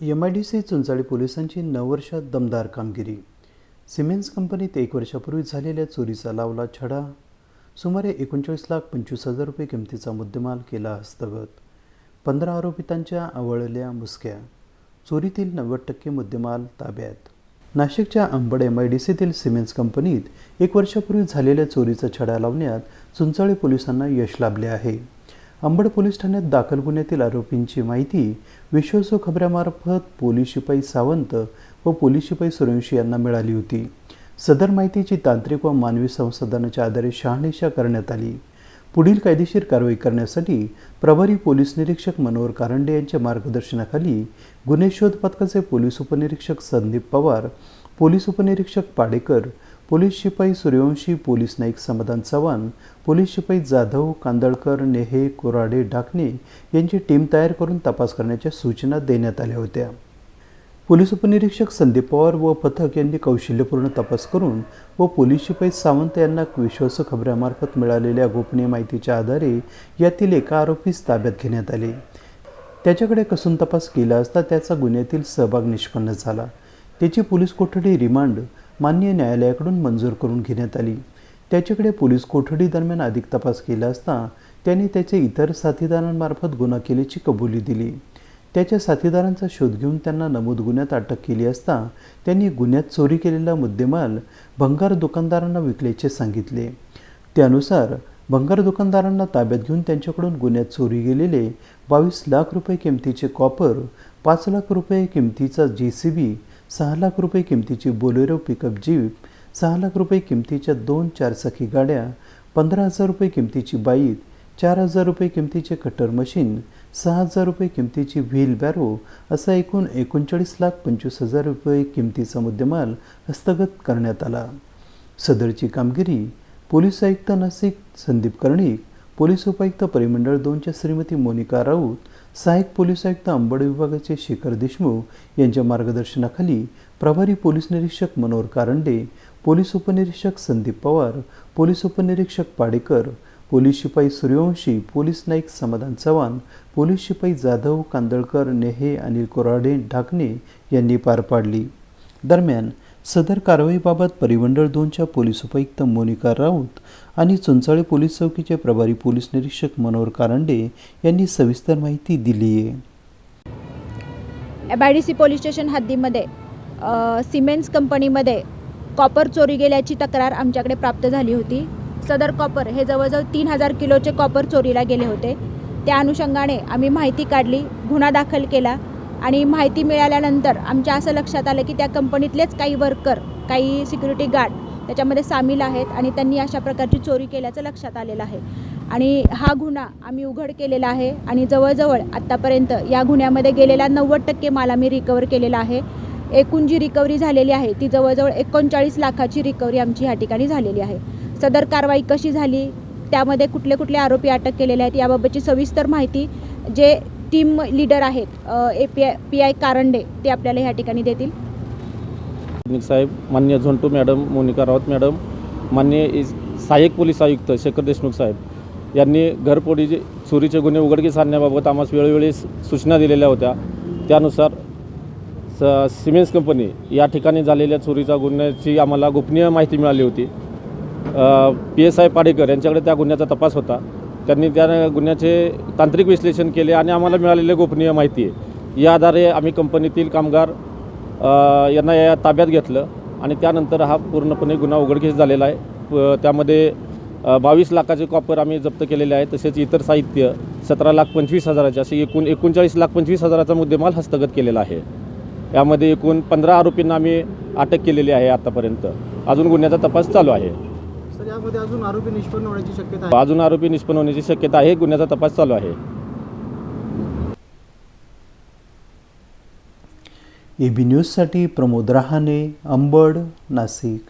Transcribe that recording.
MIDC चुंचाळी पोलिसांची 9 वर्षात दमदार कामगिरी. सिमेन्स कंपनीत 1 वर्षापूर्वी झालेल्या चोरीचा लावला छडा. सुमारे 39,25,000 रुपये किमतीचा मुद्देमाल केला हस्तगत. 15 आरोपितांच्या आवळल्या मुसक्या. चोरीतील 90% मुद्देमाल ताब्यात. नाशिकच्या अंबड MIDCतील सिमेन्स कंपनीत 1 वर्षापूर्वी झालेल्या चोरीचा छडा लावण्यात चुंचाळी पोलिसांना यश लाभले आहे. अंबड पोलीस ठाण्यात दाखल गुन्ह्यातील आरोपींची माहिती विश्वासू खबऱ्यामार्फत पोलीस शिपाई सावंत व पोलीस शिपाई सूर्यवंशी यांना मिळाली होती. सदर माहितीची तांत्रिक व मानवी संसाधनाच्या आधारे शहानिशा करण्यात आली. पुढील कायदेशीर कारवाई करण्यासाठी प्रभारी पोलीस निरीक्षक मनोहर कारंडे यांच्या मार्गदर्शनाखाली गुन्हे शोध पथकाचे पोलीस उपनिरीक्षक संदीप पवार, पोलीस उपनिरीक्षक पाडेकर, पोलीस शिपाई सूर्यवंशी, पोलीस नाईक समाधान चव्हाण, पोलीस शिपाई जाधव, कांदळकर, नेहे, कोराडे, ढाकणे यांची टीम तयार करून तपास करण्याच्या सूचना देण्यात आल्या होत्या. पोलीस उपनिरीक्षक संदीप पवार व पथक यांनी कौशल्यपूर्ण तपास करून व पोलीस शिपाई सावंत यांना विश्वासू खबऱ्यामार्फत मिळालेल्या गोपनीय माहितीच्या आधारे यातील एका आरोपीस ताब्यात घेण्यात आले. त्याच्याकडे कसून तपास केला असता त्याचा गुन्ह्यातील सहभाग निष्पन्न झाला. त्याची पोलीस कोठडी रिमांड मान्य न्यायालयाकडून मंजूर करून घेण्यात आली. त्याच्याकडे पोलीस कोठडी दरम्यान अधिक तपास केला असता त्याने त्याचे इतर साथीदारांमार्फत गुन्हा केल्याची कबुली दिली. त्याच्या साथीदारांचा शोध घेऊन त्यांना नमूद गुन्ह्यात अटक केली असता त्यांनी गुन्ह्यात चोरी केलेला मुद्देमाल भंगार दुकानदारांना विकल्याचे सांगितले. त्यानुसार भंगार दुकानदारांना ताब्यात घेऊन त्यांच्याकडून गुन्ह्यात चोरी गेलेले 22 लाख रुपये किमतीचे कॉपर, 5 लाख रुपये किमतीचा JCB, 6 लाख रुपये किमतीची बोलेरो पिकअप जीप, 6 लाख रुपये किमतीच्या 2 चारचाकी गाड्या, 15,000 रुपये किमतीची बाईक, 4,000 रुपये किमतीचे कटर मशीन, 6,000 रुपये किमतीची व्हील बॅरो असा एकूण 39,25,000 रुपये किमतीचा मुद्देमाल हस्तगत करण्यात आला. सदरची कामगिरी पोलीस आयुक्त नाशिक संदीप कर्णिक, पोलीस उपायुक्त परिमंडळ 2च्या श्रीमती मोनिका राऊत, सहाय्यक पोलीस आयुक्त अंबड विभागाचे शेखर देशमुख यांच्या मार्गदर्शनाखाली प्रभारी पोलीस निरीक्षक मनोहर कारंडे, पोलीस उपनिरीक्षक संदीप पवार, पोलीस उपनिरीक्षक पाडेकर, पोलीस शिपाई सूर्यवंशी, पोलीस नाईक समाधान चव्हाण, पोलीस शिपाई जाधव, कांदळकर, नेहे, अनिल कोराडे, ढाकणे यांनी पार पाडली. दरम्यान सदर कारवाईबाबत परिमंडळ 2च्या पोलीस उपायुक्त मोनिका राऊत आणि चुंचाळी पोलीस चौकीचे प्रभारी पोलीस निरीक्षक मनोहर कारंडे यांनी सविस्तर माहिती दिली आहे. MIDC पोलीस स्टेशन हद्दीमध्ये सिमेन्स कंपनीमध्ये कॉपर चोरी गेल्याची तक्रार आमच्याकडे प्राप्त झाली होती. सदर कॉपर हे जवळजवळ 3,000 किलोचे कॉपर चोरीला गेले होते. त्या अनुषंगाने आम्ही माहिती काढली, गुन्हा दाखल केला आणि माहिती मिळाल्यानंतर आमच्या असं लक्षात आलं की त्या कंपनीतलेच काही वर्कर, काही सिक्युरिटी गार्ड त्याच्यामध्ये सामील आहेत आणि त्यांनी अशा प्रकारची चोरी केल्याचं लक्षात आलेलं आहे. आणि हा गुन्हा आम्ही उघड केलेला आहे आणि जवळजवळ आत्तापर्यंत या गुन्ह्यामध्ये गेलेला 90% माल आम्ही रिकवर केलेला आहे. एकूण जी रिकव्हरी झालेली आहे ती जवळजवळ 39 लाखाची रिकव्हरी आमची ह्या ठिकाणी झालेली आहे. सदर कारवाई कशी झाली, त्यामध्ये कुठले कुठले आरोपी अटक केलेले आहेत याबाबतची सविस्तर माहिती जे टीम लीडर आहेत PI कारंडे ते आपल्याला ह्या ठिकाणी देतील. साहेब, माननीय zone 2 madam Monika Raut madam, माननीय सहाय्यक पोलीस आयुक्त शेखर देशमुख साहेब यांनी घरफोडी चोरीचे गुन्हे उघडकीस आणण्याबाबत आम्हाला वेळोवेळी सूचना दिलेल्या होत्या. त्यानुसार सिमेन्स कंपनी या ठिकाणी झालेल्या चोरीच्या गुन्ह्याची आम्हाला गोपनीय माहिती मिळाली होती. PSI पाडेकर यांच्याकडे त्या गुन्ह्याचा तपास होता. त्यांनी त्या गुन्ह्याचे तांत्रिक विश्लेषण केले आणि आम्हाला मिळालेली गोपनीय माहिती आहे या आधारे आम्ही कंपनीतील कामगार यांना या ताब्यात घेतलं आणि त्यानंतर हा पूर्णपणे गुन्हा उघडकीस झालेला आहे. त्यामध्ये 22 लाखाचे कॉपर आम्ही जप्त केलेले आहे. तसेच इतर साहित्य 17,25,000 असे एकूण 39,25,000चा मुद्देमाल हस्तगत केलेला आहे. यामध्ये एकूण 15 आरोपींना आम्ही अटक केलेली आहे. आतापर्यंत अजून गुन्ह्याचा तपास चालू आहे. यामध्ये अजून आरोपी निष्पन्न होण्याची शक्यता आहे. अजून आरोपी निष्पन्न होण्याची शक्यता आहे. गुन्ह्याचा तपास चालू आहे. AB न्यूजसाठी प्रमोद रहाणे, अंबड, नाशिक.